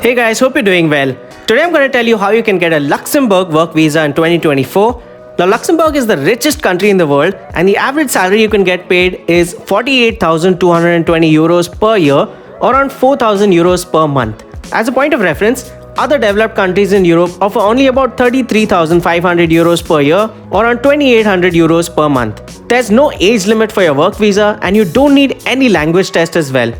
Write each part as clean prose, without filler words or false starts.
Hey guys, hope you're doing well. Today I'm going to tell you how you can get a Luxembourg work visa in 2024. Now, Luxembourg is the richest country in the world, and the average salary you can get paid is 48,220 euros per year, or around 4,000 euros per month. As a point of reference, other developed countries in Europe offer only about 33,500 euros per year, or around 2,800 euros per month. There's no age limit for your work visa, and you don't need any language test as well.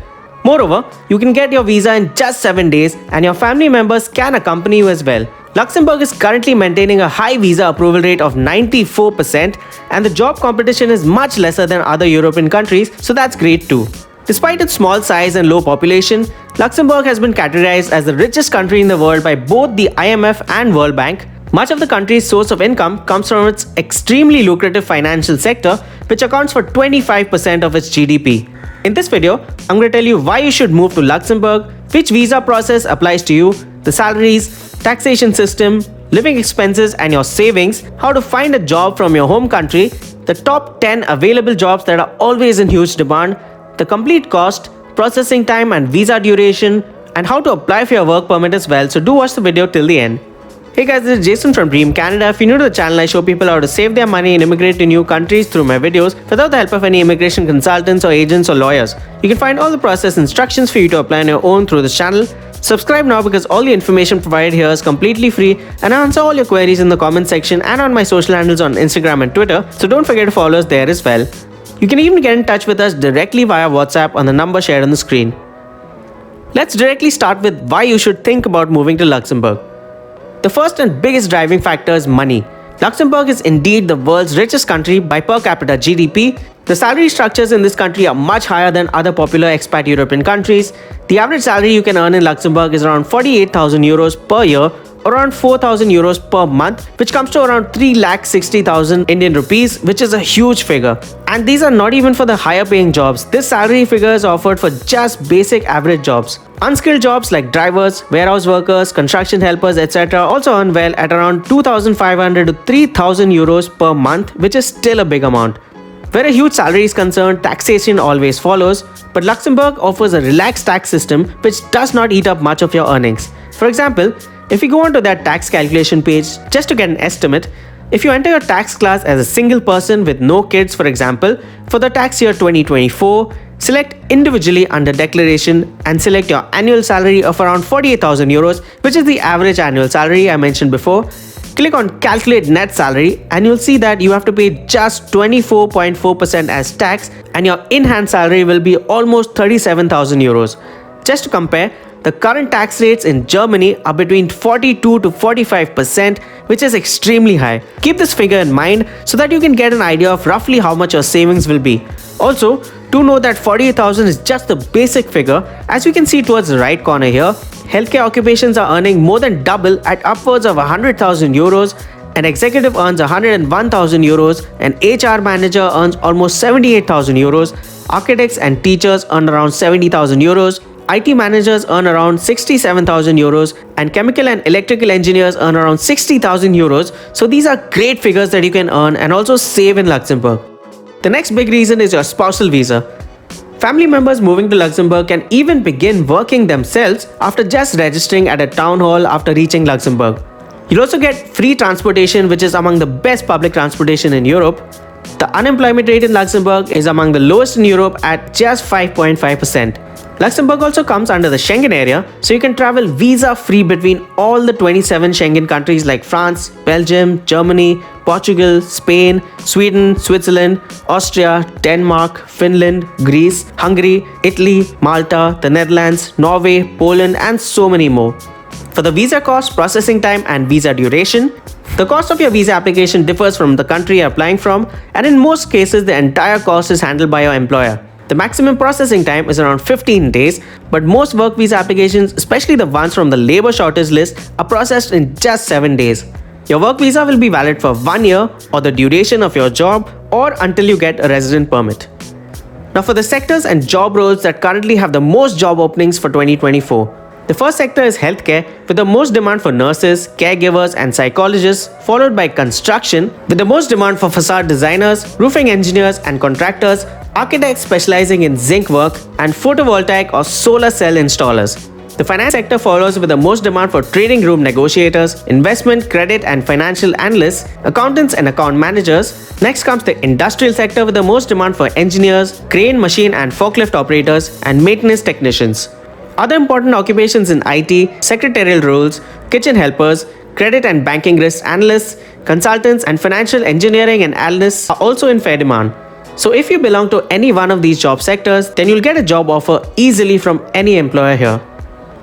Moreover, you can get your visa in just 7 days, and your family members can accompany you as well. Luxembourg is currently maintaining a high visa approval rate of 94%, and the job competition is much lesser than other European countries, so that's great too. Despite its small size and low population, Luxembourg has been categorized as the richest country in the world by both the IMF and World Bank. Much of the country's source of income comes from its extremely lucrative financial sector, which accounts for 25% of its GDP. In this video, I'm going to tell you why you should move to Luxembourg, which visa process applies to you, the salaries, taxation system, living expenses and your savings, how to find a job from your home country, the top 10 available jobs that are always in huge demand, the complete cost, processing time and visa duration, and how to apply for your work permit as well, so do watch the video till the end. Hey guys, this is Jason from Dream Canada. If you're new to the channel, I show people how to save their money and immigrate to new countries through my videos without the help of any immigration consultants or agents or lawyers. You can find all the process instructions for you to apply on your own through this channel. Subscribe now because all the information provided here is completely free, and I answer all your queries in the comment section and on my social handles on Instagram and Twitter, so don't forget to follow us there as well. You can even get in touch with us directly via WhatsApp on the number shared on the screen. Let's directly start with why you should think about moving to Luxembourg. The first and biggest driving factor is money. Luxembourg is indeed the world's richest country by per capita GDP. The salary structures in this country are much higher than other popular expat European countries. The average salary you can earn in Luxembourg is around 48,000 euros per year, or around 4,000 euros per month, which comes to around 3,60,000 Indian rupees, which is a huge figure. And these are not even for the higher paying jobs. This salary figure is offered for just basic average jobs. Unskilled jobs like drivers, warehouse workers, construction helpers, etc. also earn well at around 2,500 to 3,000 euros per month, which is still a big amount. Where a huge salary is concerned, taxation always follows, but Luxembourg offers a relaxed tax system which does not eat up much of your earnings. For example, if you go onto that tax calculation page just to get an estimate, if you enter your tax class as a single person with no kids, for example, for the tax year 2024, select individually under declaration and select your annual salary of around 48,000 euros, which is the average annual salary I mentioned before. Click on calculate net salary and you'll see that you have to pay just 24.4% as tax, and your in-hand salary will be almost 37,000 euros. Just to compare, the current tax rates in Germany are between 42 to 45%, which is extremely high. Keep this figure in mind so that you can get an idea of roughly how much your savings will be. Also, do know that 48,000 is just the basic figure. As you can see towards the right corner here, healthcare occupations are earning more than double at upwards of 100,000 euros. An executive earns 101,000 euros, an HR manager earns almost 78,000 euros, architects and teachers earn around 70,000 euros, IT managers earn around 67,000 euros, and chemical and electrical engineers earn around 60,000 euros. So these are great figures that you can earn and also save in Luxembourg. The next big reason is your spousal visa. Family members moving to Luxembourg can even begin working themselves after just registering at a town hall after reaching Luxembourg. You'll also get free transportation, which is among the best public transportation in Europe. The unemployment rate in Luxembourg is among the lowest in Europe at just 5.5%. Luxembourg also comes under the Schengen area, so you can travel visa-free between all the 27 Schengen countries like France, Belgium, Germany, Portugal, Spain, Sweden, Switzerland, Austria, Denmark, Finland, Greece, Hungary, Italy, Malta, the Netherlands, Norway, Poland, and so many more. For the visa cost, processing time, and visa duration, the cost of your visa application differs from the country you're applying from, and in most cases, the entire cost is handled by your employer. The maximum processing time is around 15 days, but most work visa applications, especially the ones from the labor shortage list, are processed in just 7 days. Your work visa will be valid for 1 year or the duration of your job, or until you get a resident permit. Now for the sectors and job roles that currently have the most job openings for 2024. The first sector is healthcare, with the most demand for nurses, caregivers, and psychologists, followed by construction, with the most demand for facade designers, roofing engineers, and contractors, architects specializing in zinc work, and photovoltaic or solar cell installers. The finance sector follows with the most demand for trading room negotiators, investment, credit, and financial analysts, accountants, and account managers. Next comes the industrial sector with the most demand for engineers, crane, machine, and forklift operators, and maintenance technicians. Other important occupations in IT, secretarial roles, kitchen helpers, credit and banking risk analysts, consultants, and financial engineering and analysts are also in fair demand. So if you belong to any one of these job sectors, then you'll get a job offer easily from any employer here.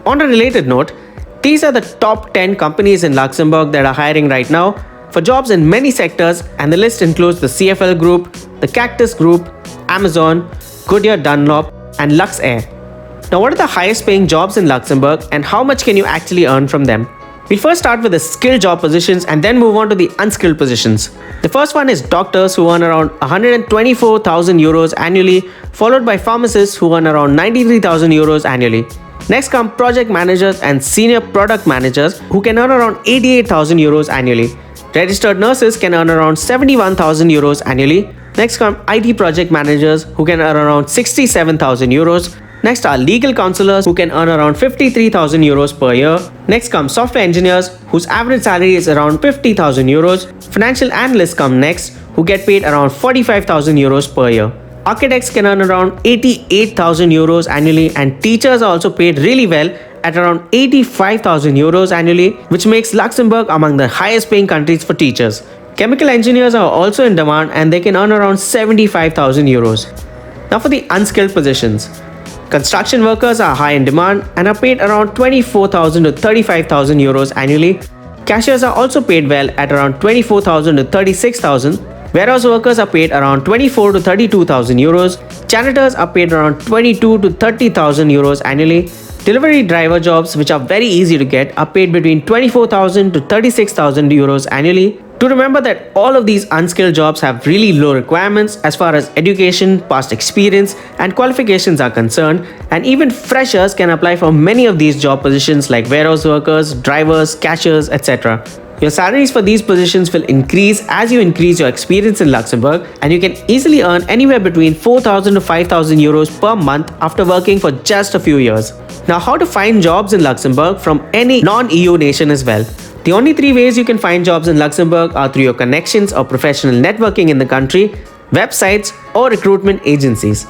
On a related note, these are the top 10 companies in Luxembourg that are hiring right now for jobs in many sectors, and the list includes the CFL Group, the Cactus Group, Amazon, Goodyear Dunlop, and Luxair. Now, what are the highest paying jobs in Luxembourg and how much can you actually earn from them? We'll first start with the skilled job positions and then move on to the unskilled positions. The first one is doctors, who earn around 124,000 euros annually, followed by pharmacists who earn around 93,000 euros annually. Next come project managers and senior product managers, who can earn around 88,000 euros annually. Registered nurses can earn around 71,000 euros annually. Next come IT project managers, who can earn around 67,000 euros. Next are legal counselors, who can earn around 53,000 euros per year. Next come software engineers, whose average salary is around 50,000 euros. Financial analysts come next, who get paid around 45,000 euros per year. Architects can earn around 88,000 euros annually, and teachers are also paid really well at around 85,000 euros annually, which makes Luxembourg among the highest paying countries for teachers. Chemical engineers are also in demand and they can earn around 75,000 euros. Now for the unskilled positions. Construction workers are high in demand and are paid around 24,000 to 35,000 euros annually. Cashiers are also paid well at around 24,000 to 36,000. Warehouse workers are paid around 24 to 32,000 euros. Janitors are paid around 22 to 30,000 euros annually. Delivery driver jobs, which are very easy to get, are paid between 24,000 to 36,000 euros annually. To remember that all of these unskilled jobs have really low requirements as far as education, past experience, and qualifications are concerned, and even freshers can apply for many of these job positions like warehouse workers, drivers, cashiers, etc. Your salaries for these positions will increase as you increase your experience in Luxembourg, and you can easily earn anywhere between 4,000 to 5,000 euros per month after working for just a few years. Now, how to find jobs in Luxembourg from any non-EU nation as well? The only three ways you can find jobs in Luxembourg are through your connections or professional networking in the country, websites, or recruitment agencies.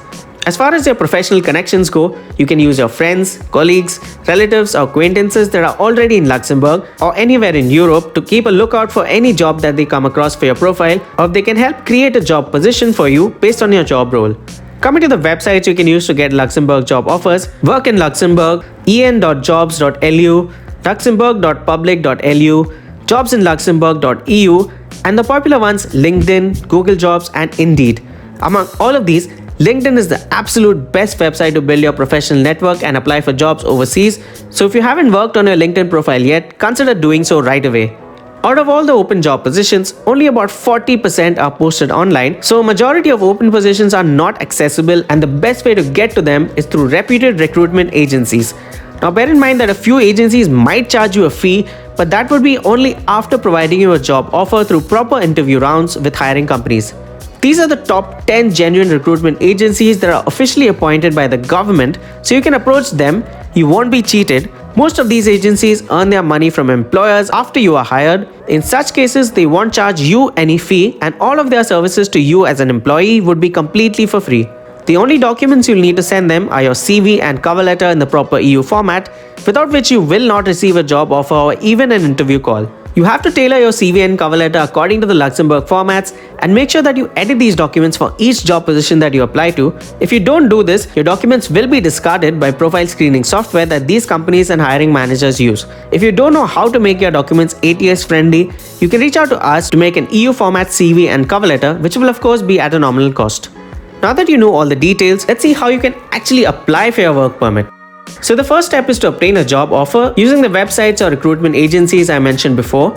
As far as your professional connections go, you can use your friends, colleagues, relatives, or acquaintances that are already in Luxembourg or anywhere in Europe to keep a lookout for any job that they come across for your profile, or they can help create a job position for you based on your job role. Coming to the websites you can use to get Luxembourg job offers: Work in Luxembourg, en.jobs.lu, luxembourg.public.lu, jobsinluxembourg.eu, and the popular ones LinkedIn, Google Jobs, and Indeed. Among all of these, LinkedIn is the absolute best website to build your professional network and apply for jobs overseas. So if you haven't worked on your LinkedIn profile yet, consider doing so right away. Out of all the open job positions, only about 40% are posted online, so a majority of open positions are not accessible, and the best way to get to them is through reputed recruitment agencies. Now bear in mind that a few agencies might charge you a fee, but that would be only after providing you a job offer through proper interview rounds with hiring companies. These are the top 10 genuine recruitment agencies that are officially appointed by the government, so you can approach them. You won't be cheated. Most of these agencies earn their money from employers after you are hired. In such cases, they won't charge you any fee, and all of their services to you as an employee would be completely for free. The only documents you'll need to send them are your CV and cover letter in the proper EU format, without which you will not receive a job offer or even an interview call. You have to tailor your CV and cover letter according to the Luxembourg formats, and make sure that you edit these documents for each job position that you apply to. If you don't do this, your documents will be discarded by profile screening software that these companies and hiring managers use. If you don't know how to make your documents ATS friendly, you can reach out to us to make an EU format CV and cover letter, which will of course be at a nominal cost. Now that you know all the details, let's see how you can actually apply for your work permit. So the first step is to obtain a job offer using the websites or recruitment agencies I mentioned before.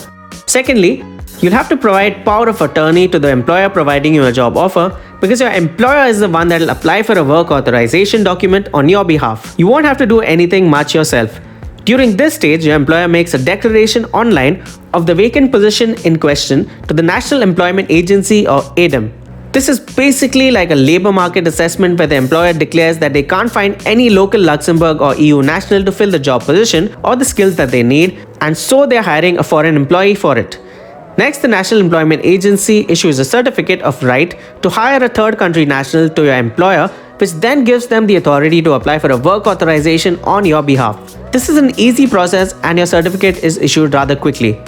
Secondly, you'll have to provide power of attorney to the employer providing you a job offer, because your employer is the one that will apply for a work authorization document on your behalf. You won't have to do anything much yourself. During this stage, your employer makes a declaration online of the vacant position in question to the National Employment Agency or ADEM. This is basically like a labor market assessment where the employer declares that they can't find any local Luxembourg or EU national to fill the job position or the skills that they need, and so they're hiring a foreign employee for it. Next, the National Employment Agency issues a certificate of right to hire a third country national to your employer, which then gives them the authority to apply for a work authorization on your behalf. This is an easy process and your certificate is issued rather quickly.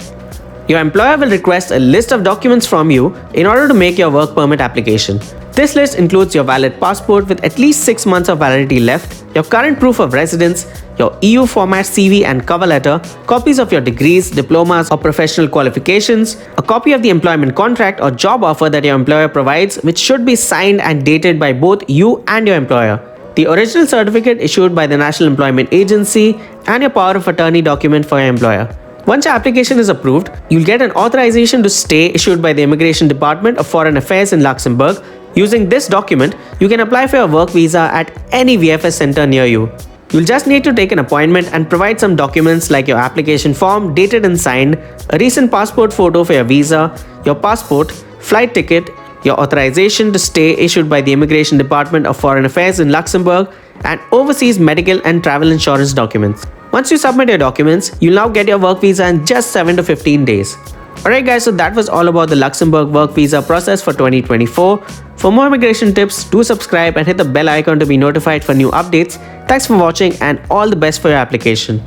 Your employer will request a list of documents from you in order to make your work permit application. This list includes your valid passport with at least 6 months of validity left, your current proof of residence, your EU format CV and cover letter, copies of your degrees, diplomas or professional qualifications, a copy of the employment contract or job offer that your employer provides, which should be signed and dated by both you and your employer, the original certificate issued by the National Employment Agency, and your power of attorney document for your employer. Once your application is approved, you'll get an authorization to stay issued by the Immigration Department of Foreign Affairs in Luxembourg. Using this document, you can apply for your work visa at any VFS center near you. You'll just need to take an appointment and provide some documents like your application form dated and signed, a recent passport photo for your visa, your passport, flight ticket, your authorization to stay issued by the Immigration Department of Foreign Affairs in Luxembourg, and overseas medical and travel insurance documents. Once you submit your documents, you'll now get your work visa in just 7 to 15 days. Alright guys, so that was all about the Luxembourg work visa process for 2024. For more immigration tips, do subscribe and hit the bell icon to be notified for new updates. Thanks for watching and all the best for your application.